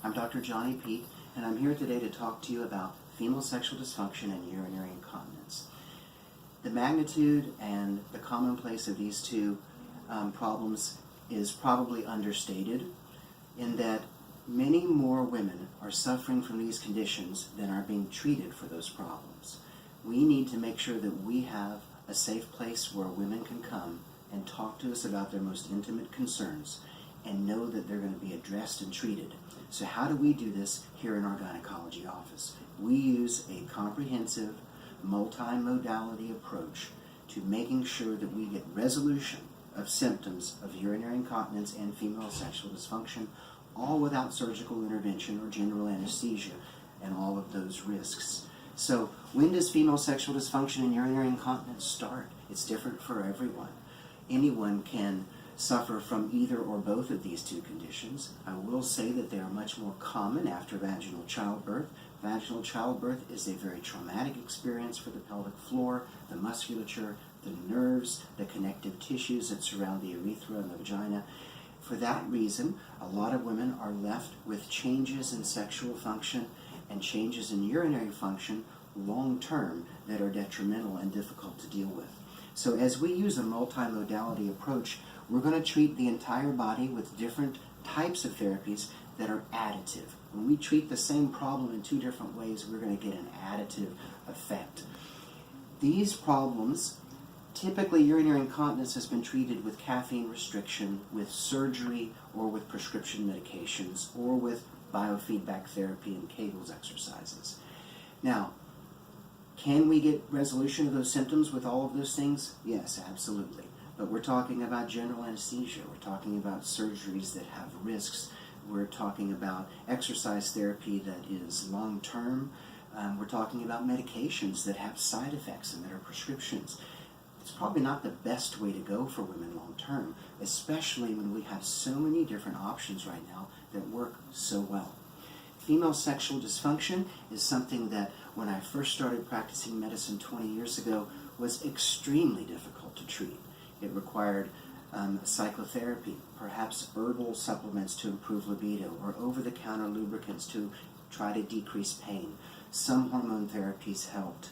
I'm Dr. Johnny Peete, and I'm here today to talk to you about female sexual dysfunction and urinary incontinence. The magnitude and the commonplace of these two problems is probably understated, in that many more women are suffering from these conditions than are being treated for those problems. We need to make sure that we have a safe place where women can come and talk to us about their most intimate concerns and know that they're going to be addressed and treated. So how do we do this here in our gynecology office? We use a comprehensive, multi-modality approach to making sure that we get resolution of symptoms of urinary incontinence and female sexual dysfunction, all without surgical intervention or general anesthesia and all of those risks. So when does female sexual dysfunction and urinary incontinence start? It's different for everyone. Anyone can suffer from either or both of these two conditions. I will say that they are much more common after vaginal childbirth. Vaginal childbirth is a very traumatic experience for the pelvic floor, the musculature, the nerves, the connective tissues that surround the urethra and the vagina. For that reason, a lot of women are left with changes in sexual function and changes in urinary function long-term that are detrimental and difficult to deal with. So as we use a multimodality approach, we're going to treat the entire body with different types of therapies that are additive. When we treat the same problem in two different ways, we're going to get an additive effect. These problems, typically urinary incontinence has been treated with caffeine restriction, with surgery, or with prescription medications, or with biofeedback therapy and Kegels exercises. Now, can we get resolution of those symptoms with all of those things? Yes, absolutely. But we're talking about general anesthesia. We're talking about surgeries that have risks. We're talking about exercise therapy that is long-term. We're talking about medications that have side effects and that are prescriptions. It's probably not the best way to go for women long-term, especially when we have so many different options right now that work so well. Female sexual dysfunction is something that, when I first started practicing medicine 20 years ago, was extremely difficult to treat. It required psychotherapy, perhaps herbal supplements to improve libido, or over-the-counter lubricants to try to decrease pain. Some hormone therapies helped.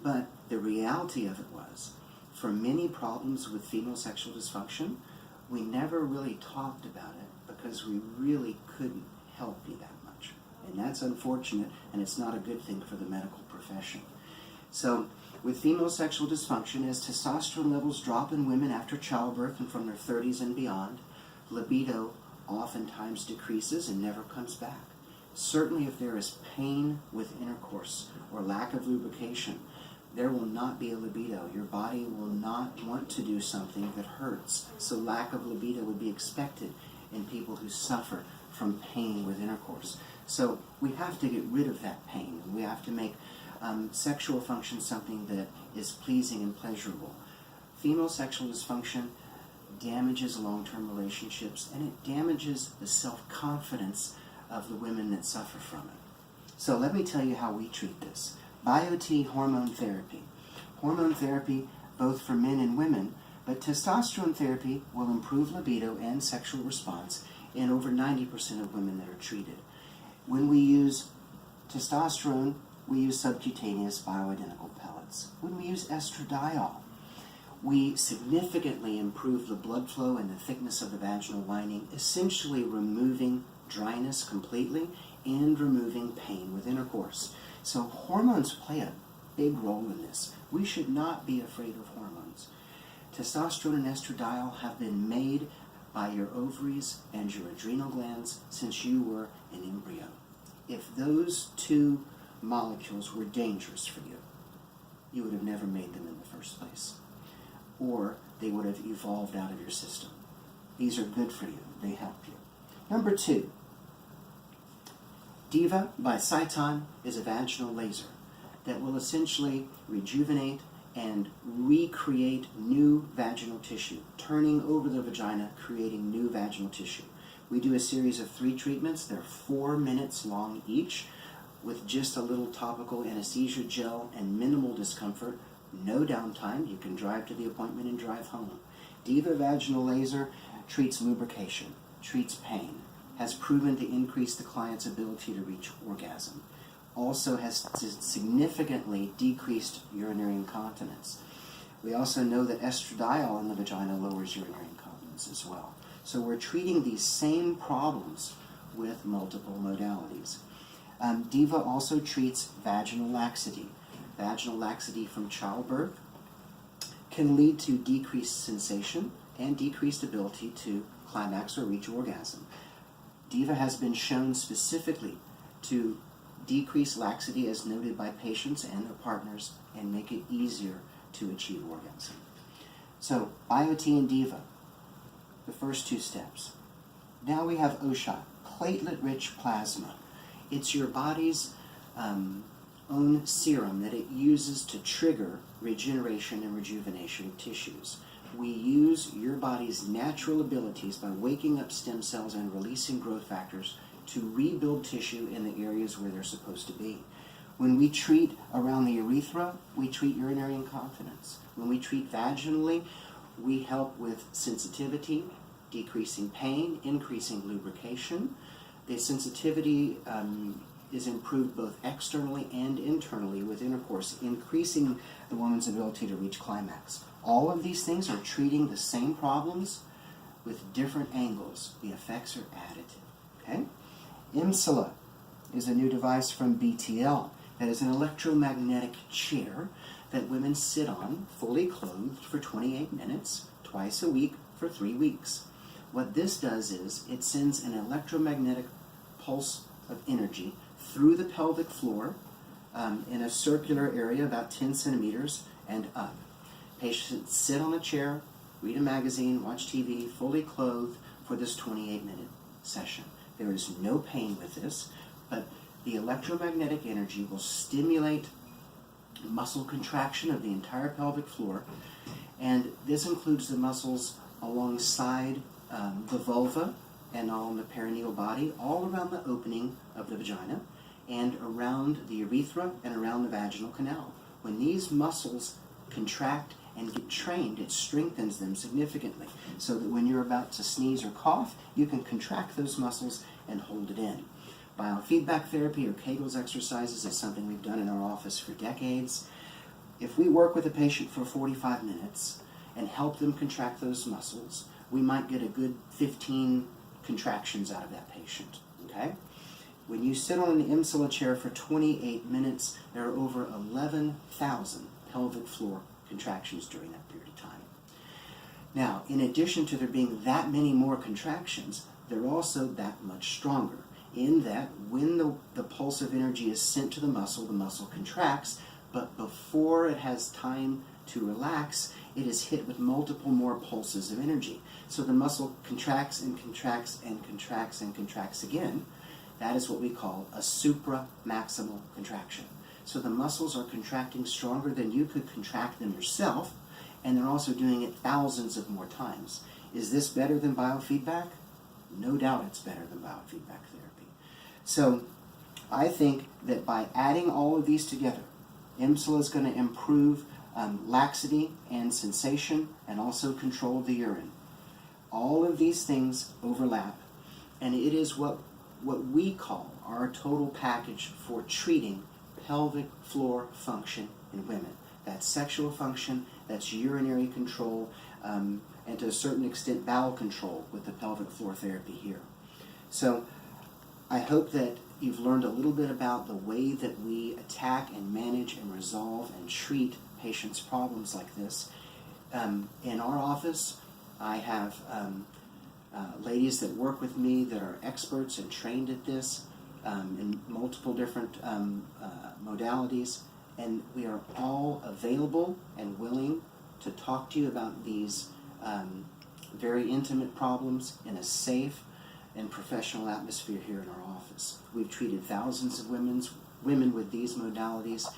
But the reality of it was, for many problems with female sexual dysfunction, we never really talked about it because we really couldn't help you that much. And that's unfortunate, and it's not a good thing for the medical profession. So, with female sexual dysfunction, as testosterone levels drop in women after childbirth and from their 30s and beyond, libido oftentimes decreases and never comes back. Certainly if there is pain with intercourse or lack of lubrication, there will not be a libido. Your body will not want to do something that hurts. So lack of libido would be expected in people who suffer from pain with intercourse. So we have to get rid of that pain. We have to make sexual function something that is pleasing and pleasurable. Female sexual dysfunction damages long-term relationships, and it damages the self-confidence of the women that suffer from it. So let me tell you how we treat this. BioT hormone therapy. Hormone therapy both for men and women, but testosterone therapy will improve libido and sexual response in over 90% of women that are treated. When we use testosterone, we use subcutaneous bioidentical pellets. When we use estradiol, we significantly improve the blood flow and the thickness of the vaginal lining, essentially removing dryness completely and removing pain with intercourse. So hormones play a big role in this. We should not be afraid of hormones. Testosterone and estradiol have been made by your ovaries and your adrenal glands since you were an embryo. If those two molecules were dangerous for you, you would have never made them in the first place. Or they would have evolved out of your system. These are good for you. They help you. Number 2, Diva by Cyton is a vaginal laser that will essentially rejuvenate and recreate new vaginal tissue, turning over the vagina, creating new vaginal tissue. We do a series of 3 treatments. They're 4 minutes long each, with just a little topical anesthesia gel and minimal discomfort. No downtime. You can drive to the appointment and drive home. Diva vaginal laser treats lubrication, treats pain, has proven to increase the client's ability to reach orgasm. Also has significantly decreased urinary incontinence. We also know that estradiol in the vagina lowers urinary incontinence as well. So we're treating these same problems with multiple modalities. Diva also treats vaginal laxity. Vaginal laxity from childbirth can lead to decreased sensation and decreased ability to climax or reach orgasm. Diva has been shown specifically to decrease laxity as noted by patients and their partners and make it easier to achieve orgasm. So, IoT and Diva, the first two steps. Now we have OSHOT, platelet-rich plasma. It's your body's own serum that it uses to trigger regeneration and rejuvenation of tissues. We use your body's natural abilities by waking up stem cells and releasing growth factors to rebuild tissue in the areas where they're supposed to be. When we treat around the urethra, we treat urinary incontinence. When we treat vaginally, we help with sensitivity, decreasing pain, increasing lubrication. The sensitivity is improved both externally and internally with intercourse, increasing the woman's ability to reach climax. All of these things are treating the same problems with different angles. The effects are additive. Okay? IMSILA is a new device from BTL that is an electromagnetic chair that women sit on, fully clothed, for 28 minutes, twice a week, for 3 weeks. What this does is it sends an electromagnetic pulse of energy through the pelvic floor in a circular area about 10 centimeters and up. Patients sit on a chair, read a magazine, watch TV, fully clothed for this 28-minute session. There is no pain with this, but the electromagnetic energy will stimulate muscle contraction of the entire pelvic floor, and this includes the muscles alongside the vulva and on the perineal body, all around the opening of the vagina, and around the urethra and around the vaginal canal. When these muscles contract and get trained, it strengthens them significantly, so that when you're about to sneeze or cough, you can contract those muscles and hold it in. Biofeedback therapy or Kegel's exercises is something we've done in our office for decades. If we work with a patient for 45 minutes and help them contract those muscles, we might get a good 15 contractions out of that patient. Okay? When you sit on an IMSILA chair for 28 minutes, there are over 11,000 pelvic floor contractions during that period of time. Now, in addition to there being that many more contractions, they're also that much stronger, in that when the pulse of energy is sent to the muscle contracts, but before it has time to relax, it is hit with multiple more pulses of energy. So the muscle contracts and contracts and contracts and contracts again. That is what we call a supramaximal contraction. So the muscles are contracting stronger than you could contract them yourself, and they're also doing it thousands of more times. Is this better than biofeedback? No doubt it's better than biofeedback therapy. So I think that by adding all of these together, IMSILA is going to improve laxity and sensation and also control of the urine. All of these things overlap, and it is what we call our total package for treating pelvic floor function in women. That's sexual function, that's urinary control, and to a certain extent bowel control with the pelvic floor therapy here. So I hope that you've learned a little bit about the way that we attack and manage and resolve and treat patients' problems like this. In our office, I have ladies that work with me that are experts and trained at this in multiple different modalities, and we are all available and willing to talk to you about these very intimate problems in a safe and professional atmosphere here in our office. We've treated thousands of women with these modalities,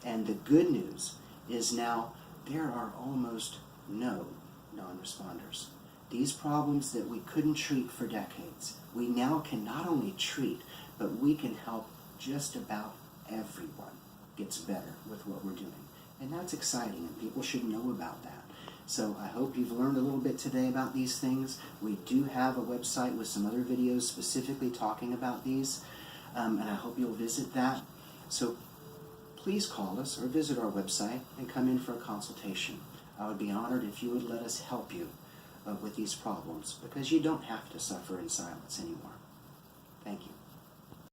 and the good news is now there are almost no non-responders. These problems that we couldn't treat for decades, we now can not only treat, but we can help just about everyone gets better with what we're doing. And that's exciting, and people should know about that. So I hope you've learned a little bit today about these things. We do have a website with some other videos specifically talking about these, and I hope you'll visit that. So please call us or visit our website and come in for a consultation. I would be honored if you would let us help you with these problems, because you don't have to suffer in silence anymore. Thank you.